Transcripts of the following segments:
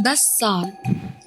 10 साल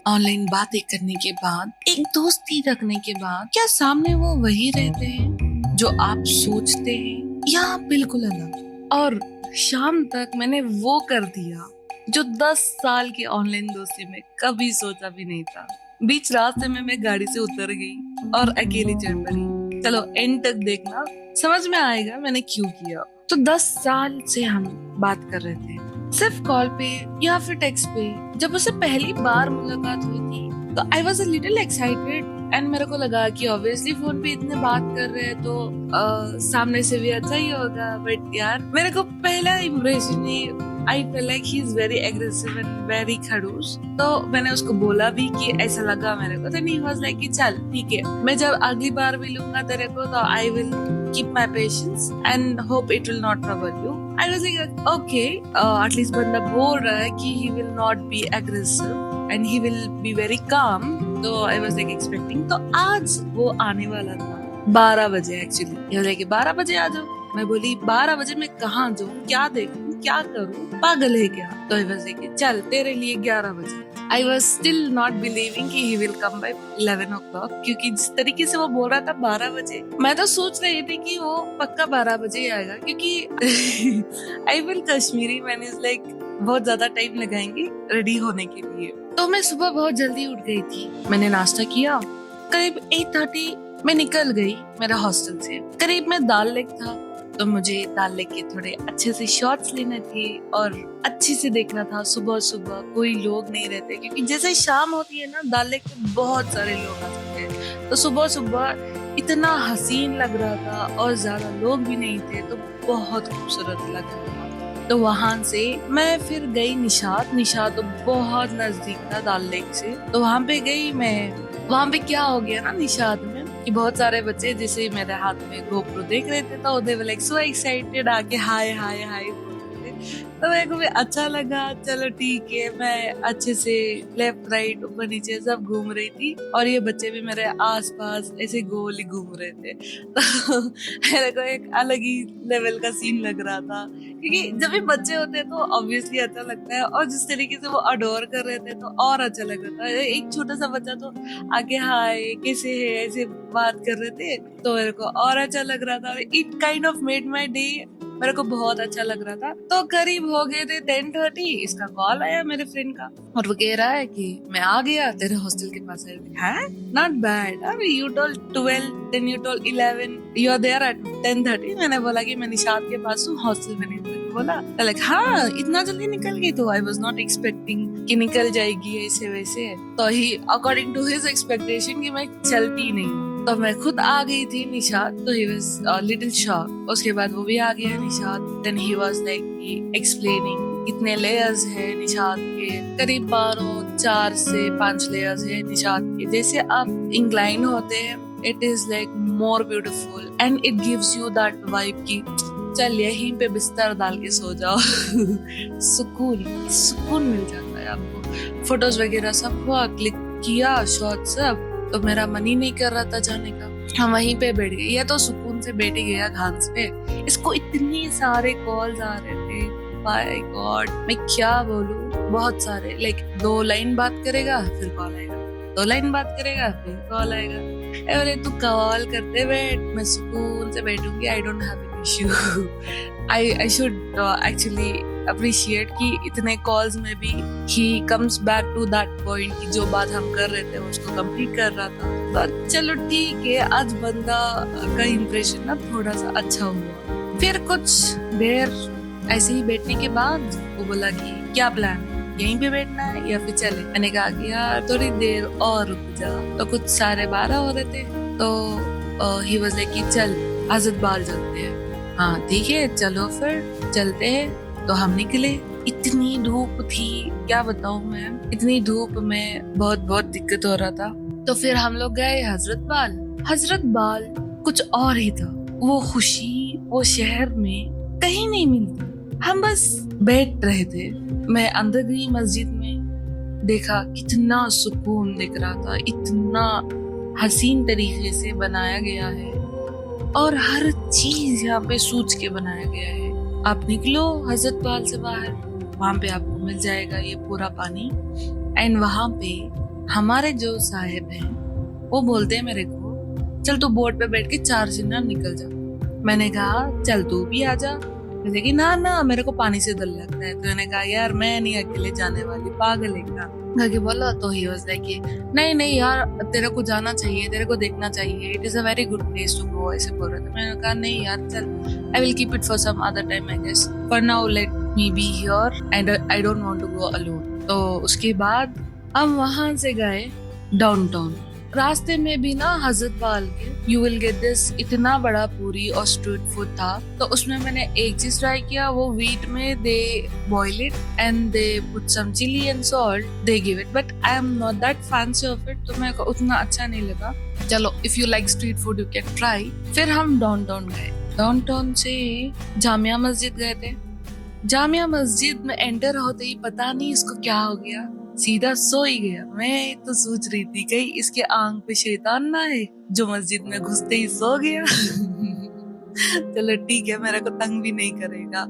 ऑनलाइन बातें करने के बाद, एक दोस्ती रखने के बाद, क्या सामने वो वही रहते हैं जो आप सोचते हैं या बिल्कुल अलग? और शाम तक मैंने वो कर दिया जो 10 साल की ऑनलाइन दोस्ती में कभी सोचा भी नहीं था। बीच रास्ते में मैं गाड़ी से उतर गई और अकेली चढ़ पड़ी। चलो एंड तक देखना, समझ में आएगा मैंने क्यों किया। तो 10 साल से हम बात कर रहे थे, सिर्फ कॉल पे या फिर टेक्स्ट पे। जब उससे पहली बार मुलाकात हुई थी तो I was a little excited and मेरे को लगा कि ऑब्वियसली फोन पे इतने बात कर रहे हैं तो सामने से भी अच्छा ही होगा। बट यार मेरे को पहला impression he I fail like he is very aggressive and very खड़ूस। तो मैंने उसको बोला भी कि ऐसा लगा मेरे को। तो ही वाज लाइक कि चल ठीक है, मैं जब अगली बार मिलूंगा तेरे को तो I will keep my patience and hope it will not trouble you. I was like, okay, at least बंदा बोल रहा है कि he will not be aggressive and he will be very calm. तो I was like expecting. तो आज वो आने वाला था 12 बजे एक्चुअली। ये बोले कि 12 बजे आ जाओ। मैं बोली 12 बजे मैं कहाँ जाऊँ, क्या देखूँ, क्या करूँ, पागल है क्या? तो I was like चल तेरे लिए 11 बजे। I was still not believing कि he will come by 11 o'clock, क्योंकि जिस तरीके से वो बोल रहा था 12 बजे, मैं तो सोच रही थी कि वो पक्का 12 बजे ही आएगा, क्योंकि I will Kashmiri man is like बहुत ज्यादा टाइम लगाएंगे रेडी होने के लिए। तो मैं सुबह बहुत जल्दी उठ गई थी, मैंने नाश्ता किया, करीब 8:30 मैं निकल गई मेरे हॉस्टल से। करीब में दाल लेक था तो मुझे दाल लेक के थोड़े अच्छे से शॉट्स लेने थे और अच्छे से देखना था। सुबह सुबह कोई लोग नहीं रहते, क्योंकि जैसे शाम होती है ना दाल लेक पे बहुत सारे लोग आ जाते हैं। तो सुबह सुबह इतना हसीन लग रहा था और ज्यादा लोग भी नहीं थे, तो बहुत खूबसूरत लग रहा था। तो वहां से मैं फिर गई निशात। निशात तो बहुत नजदीक था दाल लेक से, तो वहां पे गई मैं। वहां पे क्या हो गया ना निशात में कि बहुत सारे बच्चे जैसे मेरे हाथ में गोप्रो देख रहे थे, तो दे वर लाइक सो एक्साइटेड, आके हाय हाय हाय बोलते थे। तो मेरे को भी अच्छा लगा, चलो ठीक है। मैं अच्छे से लेफ्ट राइट ऊपर नीचे सब घूम रही थी और ये बच्चे भी मेरे आसपास ऐसे गोल ही घूम रहे थे। तो मेरे को एक अलग ही लेवल का सीन लग रहा था, क्योंकि जब भी बच्चे होते हैं तो ऑब्वियसली अच्छा लगता है, और जिस तरीके से वो अडोर कर रहे थे तो और अच्छा लग रहा था। एक छोटा सा बच्चा तो आगे हाय कैसे है ऐसे बात कर रहे थे, तो मेरे को और अच्छा लग रहा था। It kind of made my day, मेरे को बहुत अच्छा लग रहा था। तो करीब हो गए थे 10:30, इसका कॉल आया मेरे फ्रेंड का और वो कह रहा है कि मैं आ गया तेरे हॉस्टल के पास। है नॉट बैड, अरे you told 12 then you told 11, you are there at 10:30। मैंने बोला कि मैं निशात के पास हूँ, हॉस्टल में नहीं। बोला लाइक हाँ इतना जल्दी निकल गई? तो आई वाज नॉट एक्सपेक्टिंग कि निकल जाएगी ऐसे वैसे। तो ही अकॉर्डिंग टू हिज एक्सपेक्टेशन कि मैं चलती नहीं, तो मैं खुद आ गई थी निशात। तो ही वाज लिटिल शॉक। उसके बाद वो भी आ गया Nishat. Then he was like explaining कितने लेयर्स है निशात के। करीब 4 से 5 लेयर्स है निशात के। जैसे आप इंक्लाइन होते हैं, it is like more beautiful and it gives you that vibe की चल यहीं पे बिस्तर डाल के सो जाओ। सुकून सुकून मिल जाता है आपको। फोटोज वगैरह सब हुआ, क्लिक किया शॉट सब, तो मेरा मन ही नहीं कर रहा था जाने का। हम वहीं पे बैठ गए। ये तो सुकून से बैठ गया घास पे। इसको इतने सारे कॉल्स आ रहे थे, माय गॉड मैं क्या बोलूं, बहुत सारे। लाइक 2 लाइन बात करेगा फिर कॉल आएगा, 2 लाइन बात करेगा फिर कॉल आएगा। अरे तू कॉल करते बैठ, मैं सुकून से बैठूंगी। I don't have an issue. I should actually appreciate कि इतने कॉल्स में भी he comes back to that point कि जो बात हम कर रहे थे उसको कंप्लीट कर रहा था। तो चलो ठीक है, आज बंदा का इम्प्रेशन ना थोड़ा सा अच्छा हुआ। फिर कुछ देर ऐसे ही बैठने के बाद वो बोला कि क्या प्लान है, यहीं पे बैठना है या फिर चले? मैंने कहा कि यार थोड़ी देर और रुक जा। तो कुछ 12:30 हो रहे थे, तो ही वाज लाइक कि चल हजरत बाल चलते हैं। हाँ ठीक है चलो फिर चलते हैं। तो हम निकले। इतनी धूप थी क्या बताऊं मैं, इतनी धूप में बहुत बहुत दिक्कत हो रहा था। तो फिर हम लोग गए हजरत बाल। हजरत बाल कुछ और ही था। वो खुशी वो शहर में कहीं नहीं मिलती। हम बस बैठ रहे थे। मैं अंदर गई मस्जिद में, देखा कितना सुकून दिख रहा था, इतना हसीन तरीके से बनाया गया है और हर चीज यहाँ पे सोच के बनाया गया है। आप निकलो हजरत बाल से बाहर, वहां पे आपको मिल जाएगा ये पूरा पानी एंड वहां पे हमारे जो साहिब हैं वो बोलते हैं मेरे को, चल तू बोट पे बैठ के 4 दिन निकल जा। मैंने कहा चल तू भी आ जा। कहते कि ना ना मेरे को पानी से डर लगता है। तो मैंने कहा यार मैं नहीं अकेले जाने वाली, पागल है क्या? करके बोला तो ही वाज लाइक नहीं नहीं यार तेरे को जाना चाहिए, तेरे को देखना चाहिए, it is a very good place to go, ऐसे बोल रहे थे। मैंने कहा नहीं यार चल, I will keep it for some other time I guess, for now let me be here and I don't want to go alone. तो उसके बाद हम वहां से गए डाउनटाउन। रास्ते में भी ना हजरतबाल के यू विल गेट दिस इतना बड़ा पूरी और स्ट्रीट फूड था। तो उसमें मैंने एक चीज ट्राई किया, वो व्हीट में they boil it and they put some chilli and salt, they give it, but I am not that fancy of it, तो मेरे को उतना अच्छा नहीं लगा। चलो if you like street food you can try. फिर हम डाउनटाउन गए, डाउनटाउन से जामिया मस्जिद गए थे। जामिया मस्जिद में एंटर होते ही पता नहीं इसको क्या हो गया, सीधा सो ही गया। मैं तो सोच रही थी कहीं इसके आंख पे शैतान ना है जो मस्जिद में घुसते ही सो गया। चलो ठीक है, मेरे को तंग भी नहीं करेगा।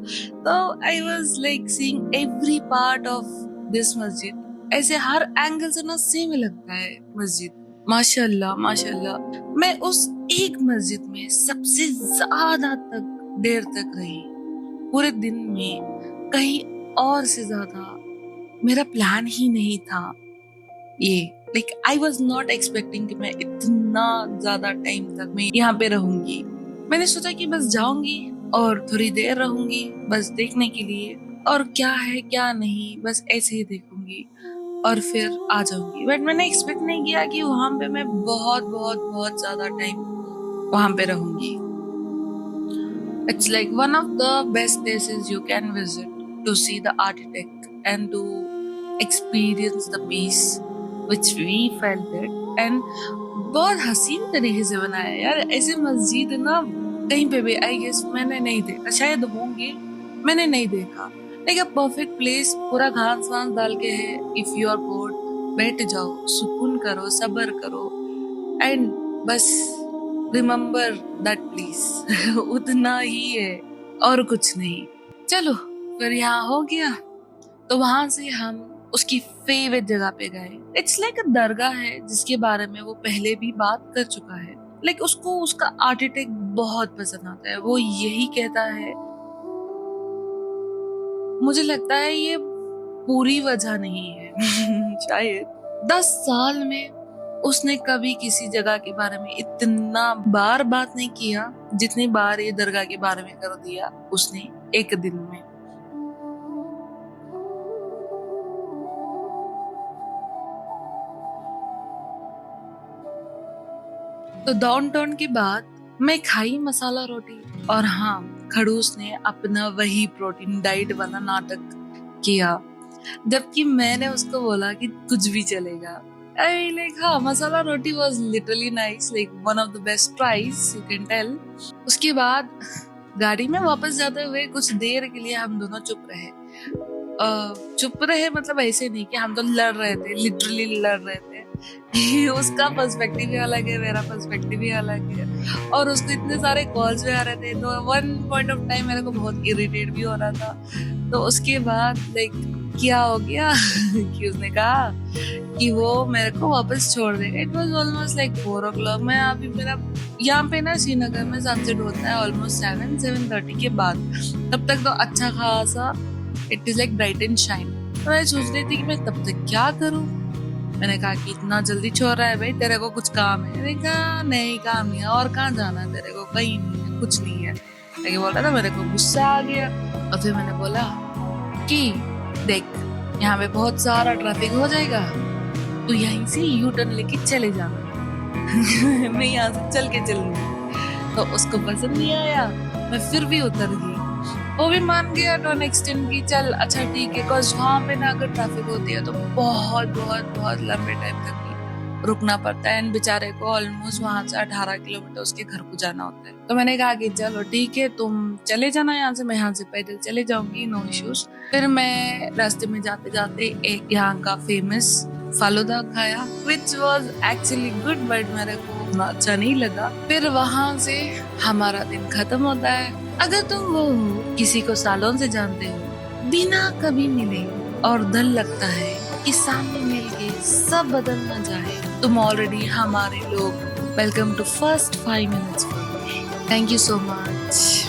तो I was like seeing every part of this मस्जिद, ऐसे हर एंगल से ना सेम लगता है मस्जिद। माशाल्लाह माशाल्लाह। मैं उस एक मस्जिद में सबसे ज्यादा देर तक रही पूरे दिन में, कहीं और से ज्यादा मेरा प्लान ही नहीं था ये। Like I was not expecting कि मैं इतना ज्यादा टाइम तक मैं यहाँ पे रहूंगी। मैंने सोचा कि बस जाऊंगी और थोड़ी देर रहूंगी बस देखने के लिए, और क्या है क्या नहीं बस ऐसे ही देखूंगी और फिर आ जाऊंगी। बट मैंने एक्सपेक्ट नहीं किया कि वहां पे मैं बहुत बहुत बहुत ज्यादा टाइम वहां पे रहूंगी। It's like one of the best places you can visit to see the architect and to experience the peace which we felt it, and बहुत हसीन तरीके से बनाया यार। ऐसे मस्जिद ना कहीं पे भी आई गेस मैंने नहीं देखा, शायद होंगे मैंने नहीं देखा। लाइक अ परफेक्ट प्लेस, पूरा घास वास डाल के है। इफ यू आर बोर्ड बैठ जाओ, सुकून करो, सब्र करो एंड बस रिमेम्बर दैट प्लीज। उतना ही है और कुछ नहीं। चलो फिर यहाँ हो गया, तो वहां से हम उसकी फेवरेट जगह पे गए। इट्स लाइक अ दरगाह है जिसके बारे में वो पहले भी बात कर चुका है। लाइक उसको उसका आर्किटेक्ट बहुत पसंद आता है, वो यही कहता है। मुझे लगता है ये पूरी वजह नहीं है। शायद 10 साल में उसने कभी किसी जगह के बारे में इतना बार बात नहीं किया जितनी बार ये दरगाह के बारे में कर दिया उसने एक दिन में। तो डाउनटाउन के बाद मैं खाई मसाला रोटी, और हाँ खड़ूस ने अपना वही प्रोटीन डाइट वाला नाटक किया, जबकि मैंने उसको बोला कि कुछ भी चलेगा। आई लाइक हाँ masala roti was literally nice, like one of the best tries you can tell. उसके बाद गाड़ी में वापस जाते हुए कुछ देर के लिए हम दोनों चुप रहे। चुप रहे मतलब ऐसे नहीं कि हम तो लड़ रहे थे, लिटरली लड़ रहे थे। उसका पर्सपेक्टिव भी अलग है, मेरा पर्सपेक्टिव भी अलग है, और उसको इतने सारे कॉल्स भी आ रहे थे। तो वन पॉइंट ऑफ टाइम मेरे को बहुत इरिटेट भी हो रहा था। तो उसके बाद लाइक क्या हो गया कि उसने कहा कि वो मेरे को वापस छोड़ देगा। It was almost like 4 o'clock। मैं अभी मेरा यहाँ पे ना श्रीनगर में सनसेट होता है ऑलमोस्ट 7-7:30 के बाद। तब तक तो अच्छा खासा it is like bright and shine. तो मैं सोच रही थी कि मैं तब तक क्या करूँ। मैंने कहा कि इतना जल्दी छोड़ रहा है भाई, तेरे को कुछ काम है? मैंने कहा नहीं काम नहीं है। और कहाँ जाना है तेरे को? कहीं नहीं है, कुछ नहीं है। लेकिन बोल रहा था, मेरे को गुस्सा आ गया। और फिर मैंने बोला कि देख यहाँ पे बहुत सारा ट्रैफिक हो जाएगा, तो यहीं से यू टर्न लेके चले जाना। मैं यहाँ से चल के चलूंगी। तो उसको पसंद नहीं आया, मैं फिर भी उतर गई। वो भी मान गया टू एन एक्सटेंट की चल अच्छा ठीक है, बिकॉज वहाँ पे ना अगर ट्रैफिक होती है तो बहुत बहुत बहुत लंबे टाइम तक भी रुकना पड़ता है। एंड बेचारे को ऑलमोस्ट वहाँ से 18 किलोमीटर उसके घर को जाना होता है। तो मैंने कहा कि चलो ठीक है तुम चले जाना यहाँ से, मैं यहाँ से पैदल चले जाऊंगी, नो इश्यूज। फिर मैं रास्ते में जाते जाते एक यहाँ का फेमस फालूदा खाया, which was actually good, but मेरे को उतना अच्छा नहीं लगा। फिर वहां से हमारा दिन खत्म होता है। अगर तुम वो किसी को सालों से जानते हो, बिना कभी मिले, और डर लगता है कि सामने मिल के सब बदल ना जाए। तुम ऑलरेडी हमारे लोग। Welcome to first 5 minutes. Thank you so much.